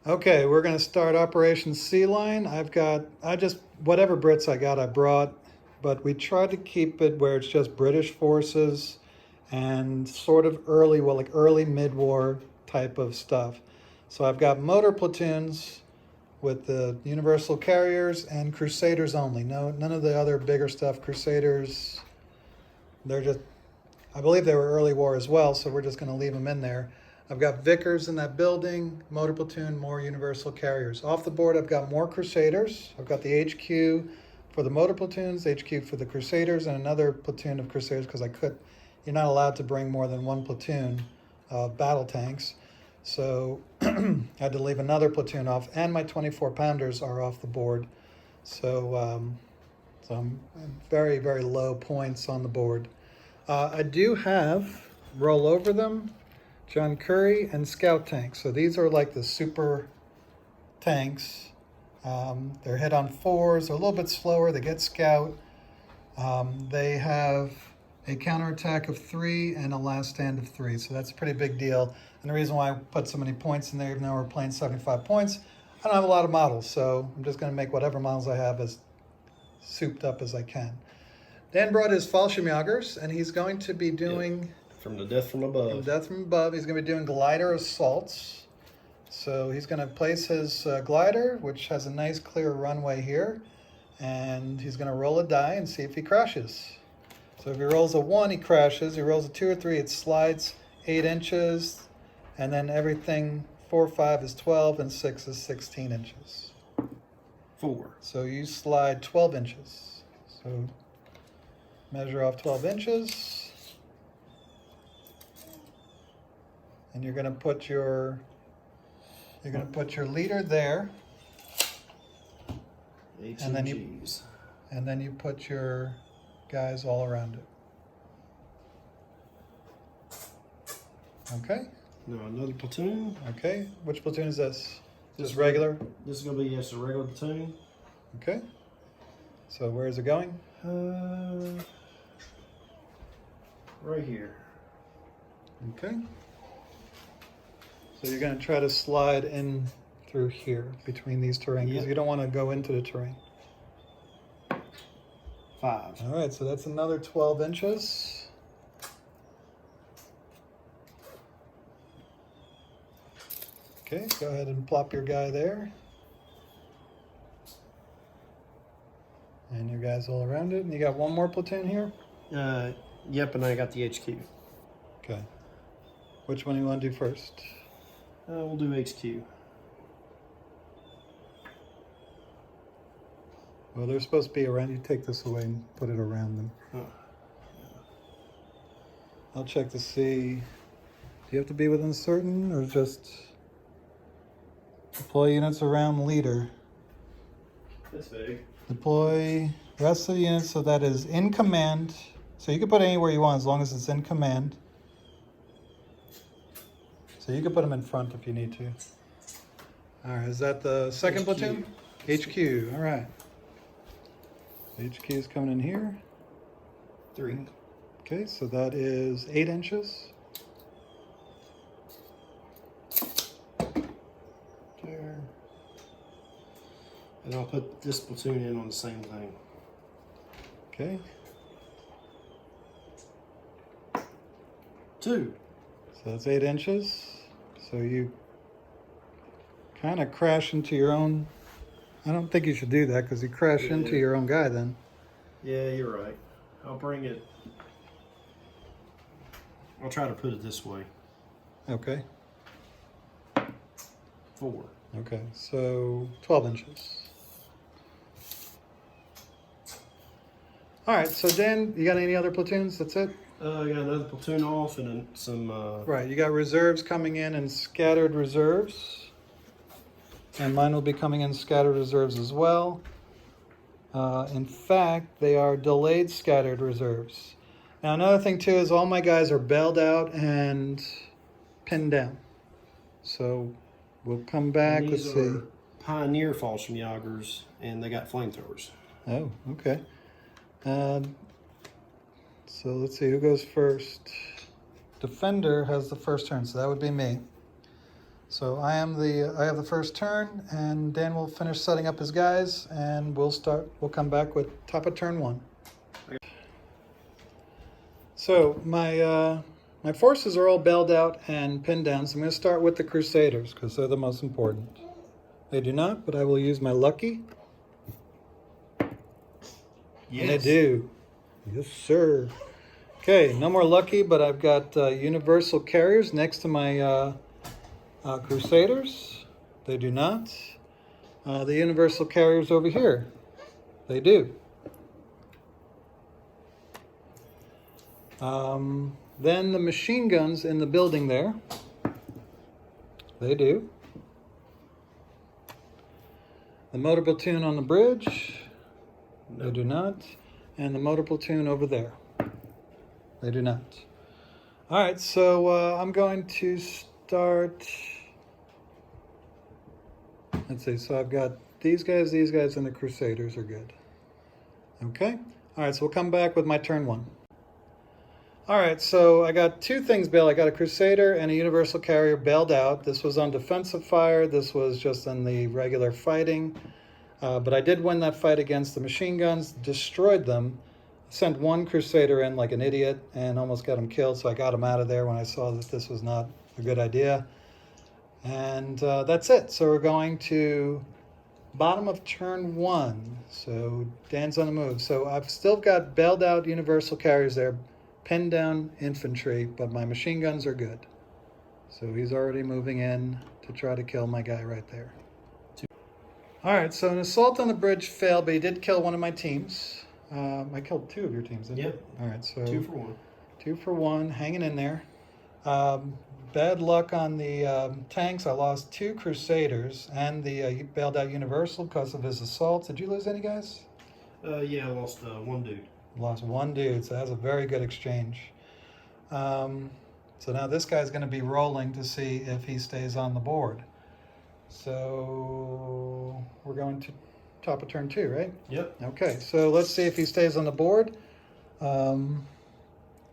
Okay, we're going to start Operation Sea Lion. Whatever Brits I got, I brought, but we tried to keep it where it's just British forces and sort of early, well, like early mid-war type of stuff. So I've got motor platoons with the Universal Carriers and Crusaders only. No, none of the other bigger stuff. Crusaders, they're just, I believe they were early war as well, so we're just going to leave them in there. I've got Vickers in that building, motor platoon, more Universal Carriers. Off the board, I've got more Crusaders. I've got the HQ for the motor platoons, HQ for the Crusaders, and another platoon of Crusaders because you're not allowed to bring more than one platoon of battle tanks. So I had to leave another platoon off, and my 24-pounders are off the board. So I'm very, very low points on the board. I do have, roll over them, John Curry and Scout tanks. So these are like the super tanks. They're hit on 4s. They're a little bit slower. They get Scout. They have a counterattack of 3 and a last stand of 3. So that's a pretty big deal. And the reason why I put so many points in there, even though we're playing 75 points, I don't have a lot of models. So I'm just going to make whatever models I have as souped up as I can. Dan brought his Fallschirmjägers, and he's going to be doing... From the death from above. From death from above, he's going to be doing glider assaults. So he's going to place his glider, which has a nice clear runway here, and he's going to roll a die and see if he crashes. So if he rolls a 1, he crashes. He rolls a 2 or 3, it slides 8 inches, and then everything 4, 5 is 12, and 6 is 16 inches. 4. So you slide 12 inches. So measure off 12 inches. And you're going to put your leader there. And then you put your guys all around it. Okay? Now another platoon. Okay. Which platoon is this? Just regular? This is going to be just a regular platoon. Okay. So where is it going? Right here. Okay. So you're going to try to slide in through here between these terrain because you don't want to go into the terrain. 5. All right, so that's another 12 inches. Okay, go ahead and plop your guy there. And your guys all around it. And you got one more platoon here? Yep, and I got the HQ. Okay. Which one do you want to do first? We'll do HQ. Well, they're supposed to be around. You take this away and put it around them. Oh. I'll check to see. Do you have to be within certain or just deploy units around leader? That's big. Deploy rest of the units so that is in command. So you can put it anywhere you want as long as it's in command. So you can put them in front if you need to. All right, is that the second HQ. platoon? HQ, all right. HQ is coming in here. 3. Okay, so that is 8 inches. There. And I'll put this platoon in on the same thing. Okay. 2. So that's 8 inches. So you kind of crash into your own. I don't think you should do that because you crash into your own guy then. Yeah, you're right. I'll bring it. I'll try to put it this way. Okay. 4. Okay, so 12 inches. All right, so Dan, you got any other platoons? That's it? I got another platoon off and then some... Right, you got reserves coming in and scattered reserves. And mine will be coming in scattered reserves as well. In fact, they are delayed scattered reserves. Now another thing too is all my guys are bailed out and pinned down. So we'll come back, let's see. Pioneer Fallschirmjägers and they got flamethrowers. Oh, okay. So let's see, who goes first? Defender has the first turn, so that would be me. So I have the first turn, and Dan will finish setting up his guys, and we'll come back with top of turn 1. So my forces are all bailed out and pinned down, so I'm going to start with the Crusaders because they're the most important. They do not, but I will use my lucky. Yes. And they do. Yes, sir. Okay, no more lucky, but I've got universal carriers next to my Crusaders. They do not. The universal carriers over here. They do. Then the machine guns in the building there. They do. The motor platoon on the bridge. They do not. And the motor platoon over there. They do not. All right, so I'm going to start. Let's see, so I've got these guys, and the Crusaders are good. Okay? All right, so we'll come back with my turn 1. All right, so I got 2 things bailed. I got a Crusader and a Universal Carrier bailed out. This was on defensive fire. This was just in the regular fighting. But I did win that fight against the machine guns, destroyed them, sent 1 Crusader in like an idiot, and almost got him killed, so I got him out of there when I saw that this was not a good idea. And that's it. So we're going to bottom of turn 1. So Dan's on the move. So I've still got bailed out Universal Carriers there, pinned down infantry, but my machine guns are good. So he's already moving in to try to kill my guy right there. All right, so an assault on the bridge failed, but he did kill one of my teams. I killed 2 of your teams, didn't Yep. I? All right, so 2 for 1. 2 for 1, hanging in there. Bad luck on the tanks. I lost 2 Crusaders and the bailed out Universal because of his assaults. Did you lose any guys? Yeah, I lost 1 dude. Lost 1 dude, so that's a very good exchange. So now this guy's going to be rolling to see if he stays on the board. So we're going to top of turn 2, right? Yep. Okay, so let's see if he stays on the board.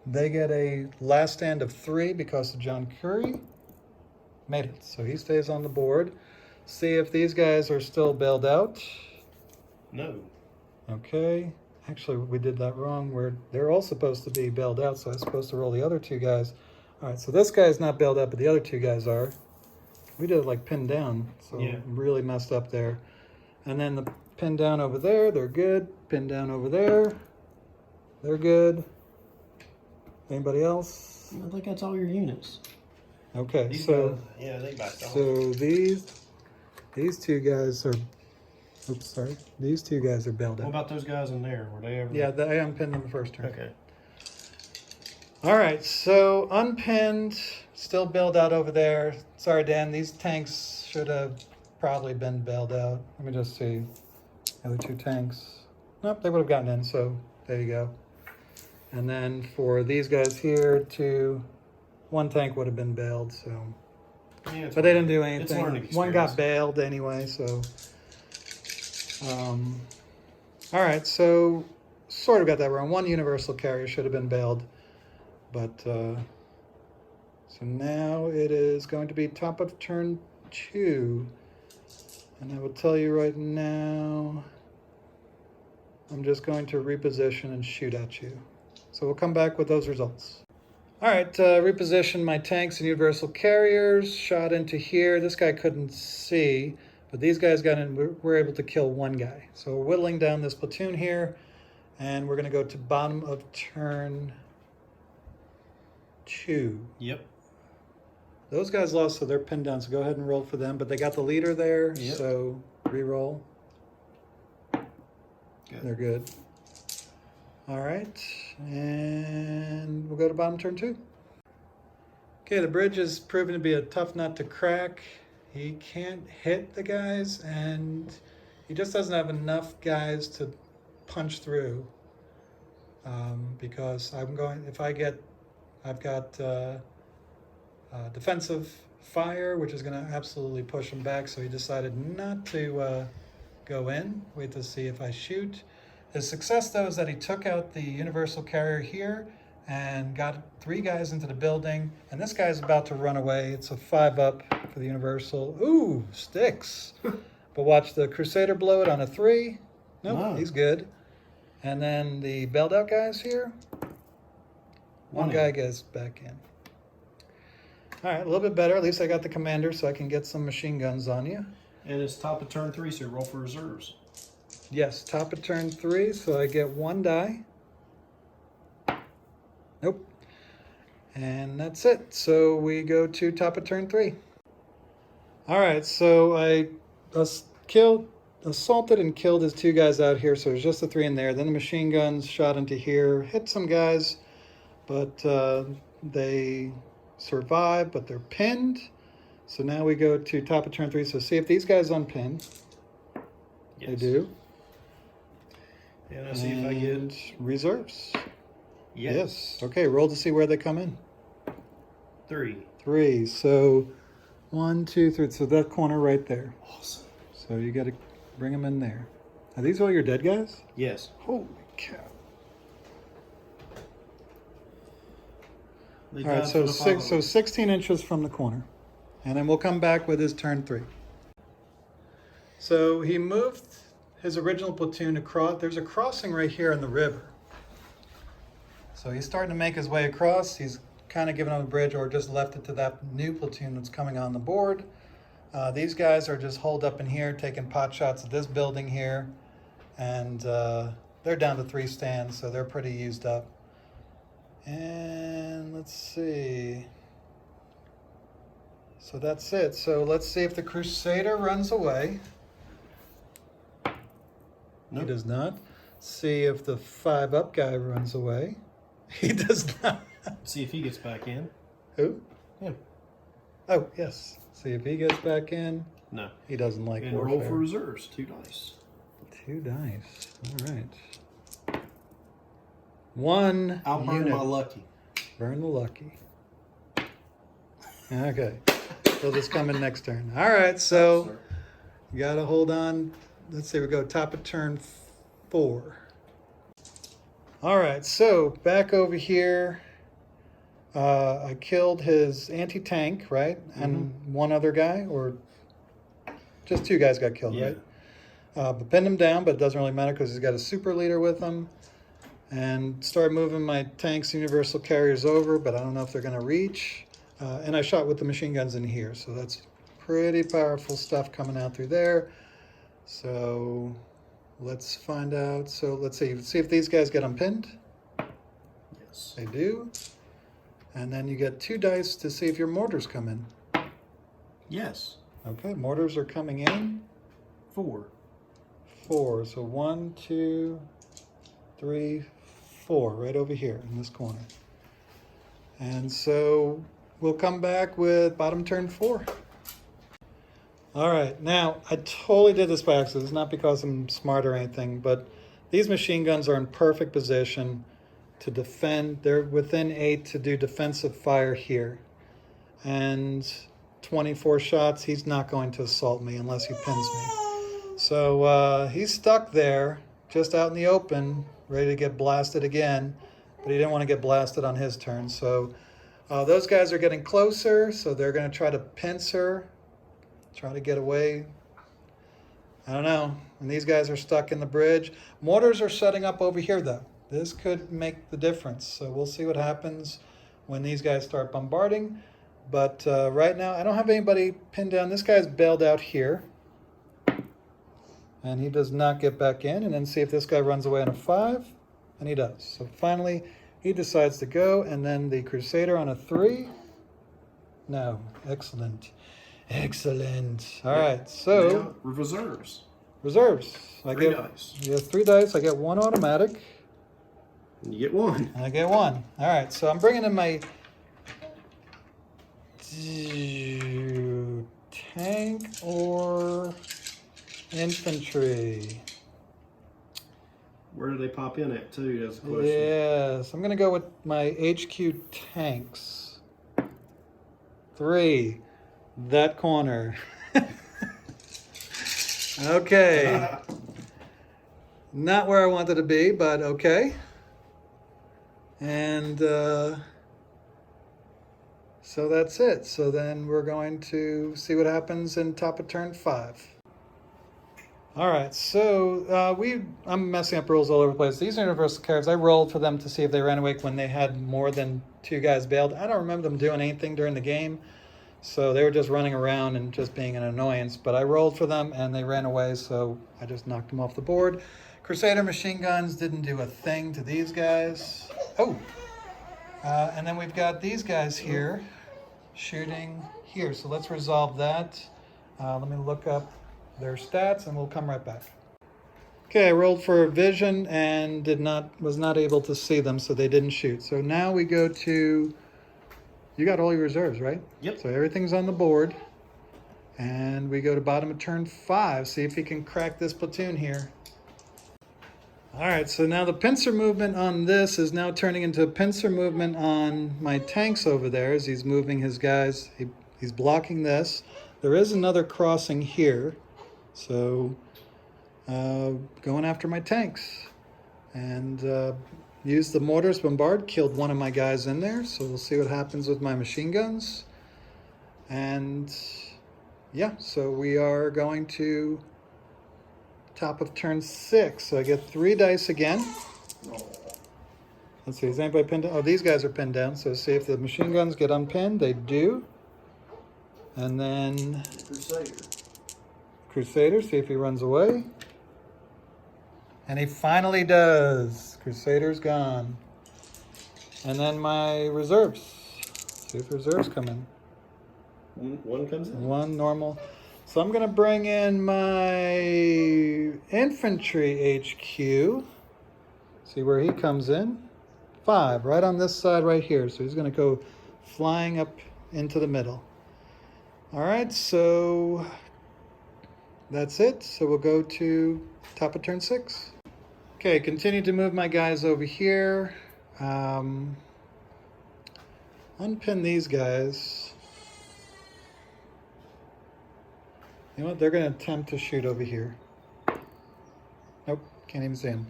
They get a last stand of 3 because of John Curry. Made it, so he stays on the board. See if these guys are still bailed out. No. Okay, actually we did that wrong. They're all supposed to be bailed out, so I'm supposed to roll the other 2 guys. All right, so this guy's not bailed out, but the other 2 guys are. We did it like pinned down, so yeah. Really messed up there. And then the pin down over there, they're good. Pin down over there, they're good. Anybody else? I think that's all your units. Okay, these so guys, yeah, they backed off. So these 2 guys are. Oops, sorry. These 2 guys are bailed out. What about those guys in there? Were they ever? Yeah, I unpinned them the first turn. Okay. All right, so unpinned, still bailed out over there. Sorry, Dan, these tanks should have probably been bailed out. Let me just see. The other 2 tanks. Nope, they would have gotten in, so there you go. And then for these guys here, 1 tank would have been bailed, so. Yeah, but they didn't do anything. It's learning experience. 1 got bailed anyway, so. All right, so sort of got that wrong. 1 universal carrier should have been bailed. But, so now it is going to be top of turn 2. And I will tell you right now, I'm just going to reposition and shoot at you. So we'll come back with those results. All right, reposition my tanks and universal carriers, shot into here. This guy couldn't see, but these guys got in, we're able to kill 1 guy. So we're whittling down this platoon here, and we're gonna go to bottom of turn 2. Yep. Those guys lost, so they're pinned down, so go ahead and roll for them. But they got the leader there, yep. So re-roll. Good. They're good. All right, and we'll go to bottom turn 2. Okay, the bridge is proving to be a tough nut to crack. He can't hit the guys, and he just doesn't have enough guys to punch through. Because I've got defensive fire, which is going to absolutely push him back. So he decided not to go in. Wait to see if I shoot. His success, though, is that he took out the universal carrier here and got 3 guys into the building. And this guy's about to run away. It's a 5-up. for the universal. Ooh, sticks. But watch the Crusader blow it on a 3. Nope, No. he's good. And then the bailed out guys here. One One guy in. goes back in. All right, a little bit better. At least I got the commander so I can get some machine guns on you. And it's top of turn 3, so roll for reserves. Yes, top of turn 3, so I get 1 die. Nope. And that's it. So we go to top of turn 3. All right, so I assaulted and killed his 2 guys out here, so there's just the 3 in there. Then the machine guns shot into here, hit some guys, but they survive, but they're pinned. So now we go to top of turn 3. So see if these guys unpin. Yes. They do. And I see if I get reserves. yes. Okay, roll to see where they come in. 3. 3. So 1, 2, 3. So that corner right there. Awesome. So you got to bring them in there. Are these all your dead guys? Yes. Holy cow. They All right, died so for the 16 inches from the corner. And then we'll come back with his turn 3. So he moved his original platoon across. There's a crossing right here in the river. So he's starting to make his way across. He's kind of given up the bridge or just left it to that new platoon that's coming on the board. These guys are just holed up in here, taking pot shots at this building here. And they're down to 3 stands, so they're pretty used up. And let's see. So that's it. So let's see if the Crusader runs away. Nope. He does not. See if the 5 up guy runs away. He does not. See if he gets back in. Who? Him. Oh, yes. See if he gets back in. No. He doesn't like And warfare. roll for reserves. 2 dice. 2 dice. All right. 1 I'll burn unit. my lucky. Burn the lucky. Okay. They'll just come in next turn. All right, so you got to hold on. Let's see, we go top of turn 4. All right, so back over here. I killed his anti-tank, right? And one other guy, or just 2 guys got killed, Yeah. right? But pinned him down, but it doesn't really matter because he's got a super leader with him. And started moving my tanks, universal carriers over, but I don't know if they're going to reach. And I shot with the machine guns in here, so that's pretty powerful stuff coming out through there. So let's find out. So let's see if these guys get unpinned. Yes. They do. And then you get 2 dice to see if your mortars come in. Yes. Okay, mortars are coming in. 4. 4. So 1, 2, 3, 4, right over here in this corner. And so we'll come back with bottom turn 4. All right, now I totally did this by accident. It's not because I'm smart or anything, but these machine guns are in perfect position to defend. They're within 8 to do defensive fire here. And 24 shots, he's not going to assault me unless he pins me. So he's stuck there, just out in the open, ready to get blasted again, but he didn't want to get blasted on his turn. So those guys are getting closer, so they're going to try to pincer, try to get away. I don't know. And these guys are stuck in the bridge. Mortars are setting up over here, though. This could make the difference. So we'll see what happens when these guys start bombarding. But right now, I don't have anybody pinned down. This guy's bailed out here. And he does not get back in. And then see if this guy runs away on a 5. And he does. So finally, he decides to go. And then the Crusader on a 3. No. Excellent. Excellent. All right. So Now, reserves. reserves. I 3 get dice. yes, 3 dice. I get 1 automatic. And you get 1. And I get 1. All right. So I'm bringing in my tank or infantry. Where do they pop in at, too? That's the question. Yes, I'm going to go with my HQ tanks. 3. That corner. Okay. Not where I wanted to be, but okay. And So that's it. So then we're going to see what happens in top of turn 5. All right, so I'm messing up rules all over the place. These are universal cards. I rolled for them to see if they ran away when they had more than 2 guys bailed. I don't remember them doing anything during the game, so they were just running around and just being an annoyance. But I rolled for them and they ran away, so I just knocked them off the board. Crusader machine guns didn't do a thing to these guys. Oh, and then we've got these guys here shooting here. So let's resolve that. Let me look up their stats and we'll come right back. Okay, I rolled for vision and was not able to see them, so they didn't shoot. So now we go to, you got all your reserves, right? Yep. So everything's on the board. And we go to bottom of turn 5, see if he can crack this platoon here. All right, so now the pincer movement on this is now turning into a pincer movement on my tanks over there as he's moving his guys. He's blocking this. There is another crossing here. So going after my tanks. And used the mortars bombard, killed one of my guys in there. So we'll see what happens with my machine guns. And yeah, so we are going to top of turn 6. So I get 3 dice again. Let's see, is anybody pinned down? Oh, these guys are pinned down. So see if the machine guns get unpinned. They do. And then Crusader, see if he runs away. And he finally does. Crusader's gone. And then my reserves. See if reserves come in. One comes in. 1 normal. So I'm going to bring in my infantry HQ. See where he comes in. 5, right on this side right here. So he's going to go flying up into the middle. All right, so that's it. So we'll go to top of turn 6. Okay, continue to move my guys over here. Unpin these guys. You know what? They're going to attempt to shoot over here. Nope, can't even see them.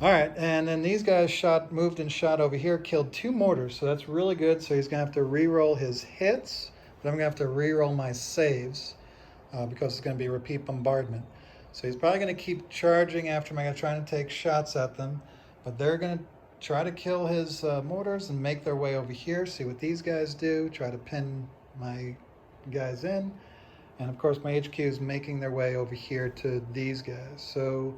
All right, and then these guys moved and shot over here, killed 2 mortars, so that's really good. So he's going to have to re-roll his hits, but I'm going to have to re-roll my saves because it's going to be repeat bombardment. So he's probably going to keep charging after me, trying to take shots at them, but they're going to try to kill his mortars and make their way over here, see what these guys do, try to pin my guys in. And of course my HQ is making their way over here to these guys. So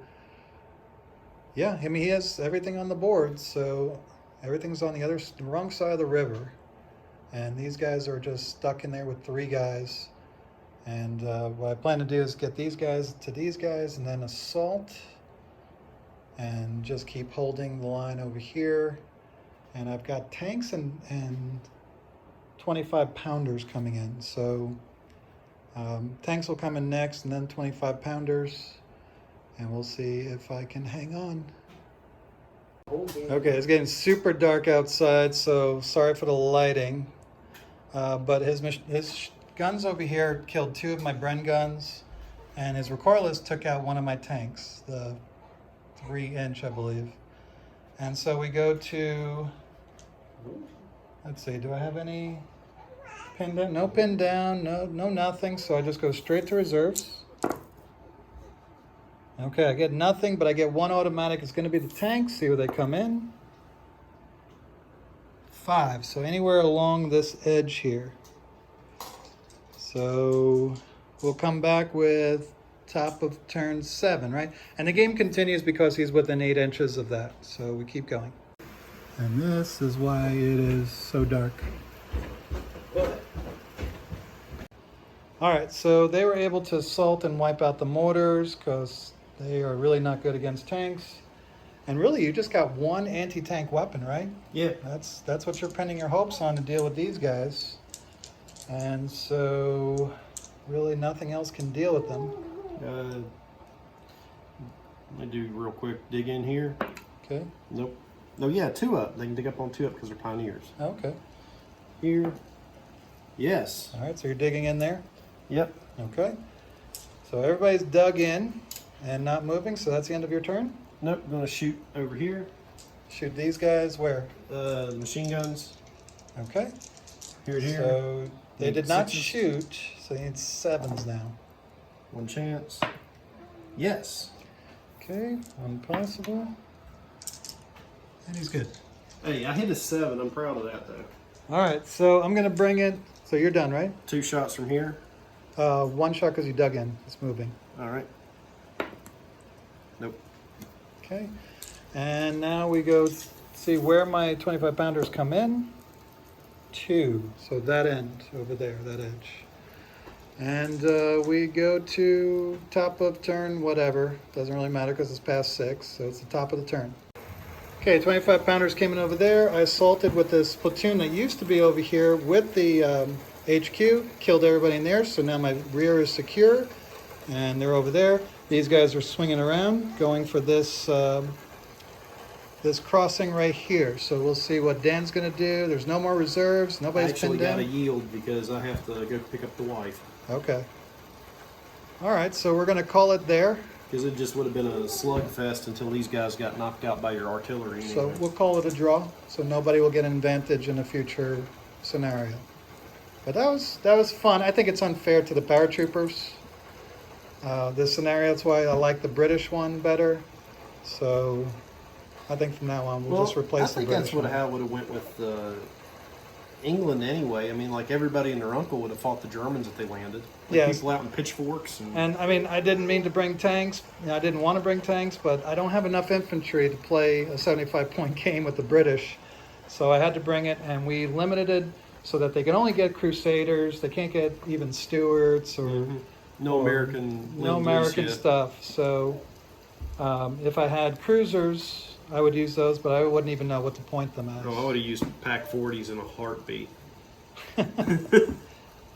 yeah, I mean, he has everything on the board, so everything's on the wrong side of the river. And these guys are just stuck in there with 3 guys. And what I plan to do is get these guys to these guys and then assault. And just keep holding the line over here. And I've got tanks and 25 pounders coming in. So tanks will come in next and then 25 pounders. And we'll see if I can hang on. Okay, it's getting super dark outside, so sorry for the lighting. But his guns over here killed 2 of my Bren guns, and his recoilless took out 1 of my tanks, the 3-inch, I believe. And so we go to, let's see, do I have any pin down? No pin down, no nothing, so I just go straight to reserves. Okay, I get nothing, but I get 1 automatic. It's going to be the tanks. See where they come in. 5, so anywhere along this edge here. So we'll come back with top of turn 7, right? And the game continues because he's within 8 inches of that. So we keep going. And this is why it is so dark. All right, so they were able to assault and wipe out the mortars because they are really not good against tanks. And really, you just got 1 anti-tank weapon, right? Yeah. That's what you're pinning your hopes on to deal with these guys. And so, really nothing else can deal with them. Let me do real quick dig in here. Okay. Nope. No, yeah, 2 up. They can dig up on 2 up because they're pioneers. Okay. Here. Yes. All right, so you're digging in there? Yep. Okay. So everybody's dug in and not moving, so that's the end of your turn? Nope, I'm going to shoot over here. Shoot these guys where? The machine guns. Okay. Here and here. So they Need did not sixes? shoot, so they need 7s now. One chance. Yes. Okay, one possible. And he's good. Hey, I hit a 7. I'm proud of that, though. All right, so I'm going to bring it. So you're done, right? 2 shots from here. One shot because you dug in. It's moving. All right. Nope. Okay. And now we go see where my 25 pounders come in. 2. So that end over there, that edge. And we go to top of turn, whatever. Doesn't really matter because it's past 6. So it's the top of the turn. Okay, 25 pounders came in over there. I assaulted with this platoon that used to be over here with the HQ, killed everybody in there. So now my rear is secure, and they're over there. These guys are swinging around, going for this this crossing right here. So we'll see what Dan's going to do. There's no more reserves. I Nobody's actually pinned got to down. yield because I have to go pick up the wife. Okay. All right, so we're going to call it there. Because it just would have been a slugfest until these guys got knocked out by your artillery. So Anyway. we'll call it a draw. So nobody will get an advantage in a future scenario. But that was fun. I think it's unfair to the paratroopers. This scenario, that's why I like the British one better. So I think from now on we'll just replace the I think British that's one. how it would have went with England anyway. I mean, like everybody and their uncle would have fought the Germans if they landed. Like Yeah. people out in pitchforks And I mean, I didn't mean to bring tanks. I didn't want to bring tanks, but I don't have enough infantry to play a 75-point game with the British. So I had to bring it, and we limited it so that they can only get Crusaders. They can't get even Stuarts or no American, no Lend-Lease American yet. stuff. So if I had cruisers, I would use those, but I wouldn't even know what to point them at. Oh, I would have used Pack 40s in a heartbeat.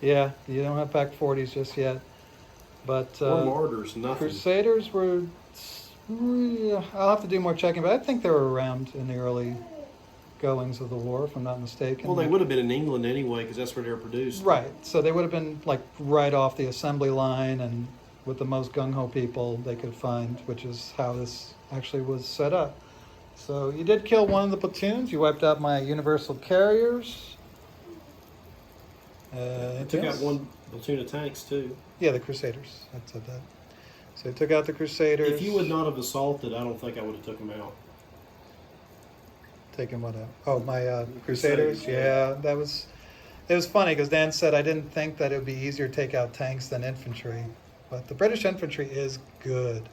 Yeah, you don't have Pack 40s just yet. But Or Martyrs, nothing. Crusaders were, I'll have to do more checking, but I think they were around in the early goings of the war, if I'm not mistaken. Well, they would have been in England anyway because that's where they were produced. Right, so they would have been like right off the assembly line and with the most gung-ho people they could find, which is how this actually was set up. So you did kill one of the platoons. You wiped out my universal carriers. I Anything took out else? one platoon of tanks too. Yeah, the Crusaders. I said that. So I took out the Crusaders. If you would not have assaulted, I don't think I would have took them out. Taking what out? Oh, my Crusaders. Crusaders, Yeah, that was. It was funny because Dan said I didn't think that it would be easier to take out tanks than infantry, but the British infantry is good.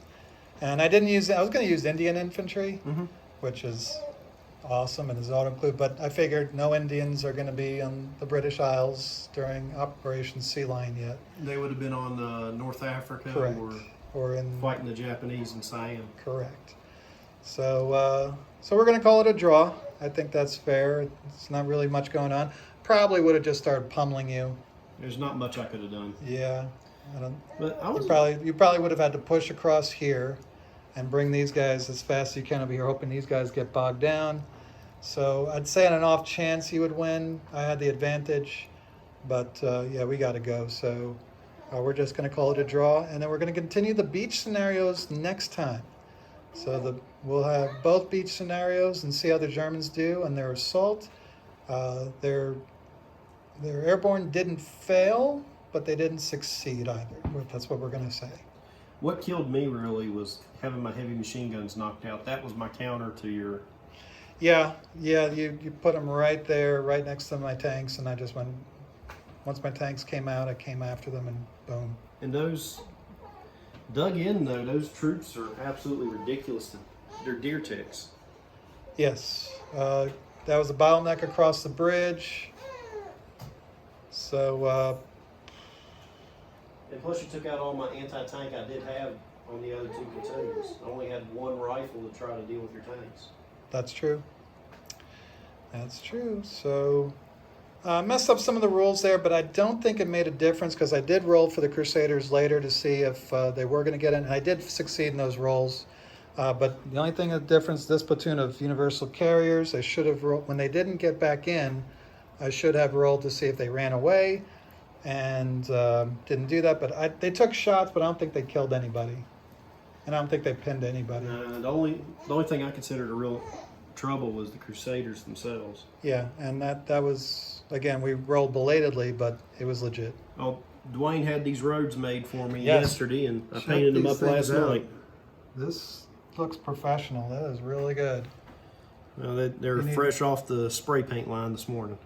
And I didn't use. I was going to use Indian infantry, which is awesome and is auto include. But I figured no Indians are going to be on the British Isles during Operation Sea Lion yet. They would have been on North Africa Correct. or Or in fighting the Japanese in Siam. correct. So so we're going to call it a draw. I think that's fair. It's not really much going on. Probably would have just started pummeling you. There's not much I could have done. Yeah, I don't. But I was You probably would have had to push across here, and bring these guys as fast as you can over here, hoping these guys get bogged down. So I'd say on an off chance he would win. I had the advantage, but yeah, we got to go. So we're just going to call it a draw, and then we're going to continue the beach scenarios next time. So we'll have both beach scenarios and see how the Germans do on their assault. Their airborne didn't fail, but they didn't succeed either. That's what we're going to say. What killed me really was having my heavy machine guns knocked out. That was my counter to your. Yeah, you put them right there, right next to my tanks, and I just went. Once my tanks came out, I came after them, and boom. And those dug in though. Those troops are absolutely ridiculous. They're deer ticks. Yes, that was a bottleneck across the bridge. So And plus, you took out all my anti-tank I did have on the other two platoons. I only had one rifle to try to deal with your tanks. that's true. That's true. So messed up some of the rules there, but I don't think it made a difference because I did roll for the Crusaders later to see if they were going to get in, and I did succeed in those rolls. But the only thing of difference, this platoon of universal carriers, I should have rolled when they didn't get back in. I should have rolled to see if they ran away, and didn't do that. But they took shots, but I don't think they killed anybody, and I don't think they pinned anybody. The only thing I considered a real trouble was the Crusaders themselves. Yeah, and that was, again, we rolled belatedly, but it was legit. Oh, Dwayne had these roads made for me Yes. yesterday, and I Check painted them these up things last out. night. This looks professional. That is really good. Well, they're You need- fresh off the spray paint line this morning.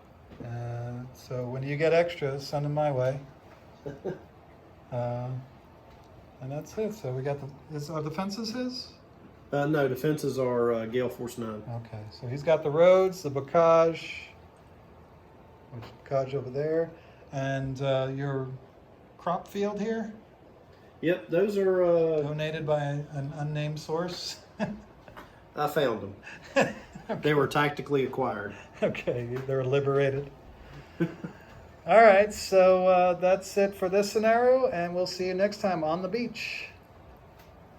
So when you get extras, send them my way. And that's it. So we got are the fences his? No, the fences are Gale Force 9. Okay, so he's got the roads, the bocage, which bocage over there, and your crop field here, Yep, those are. donated by an unnamed source. I found them. They were tactically acquired. Okay, they're liberated. All right, so that's it for this scenario, and we'll see you next time on the beach.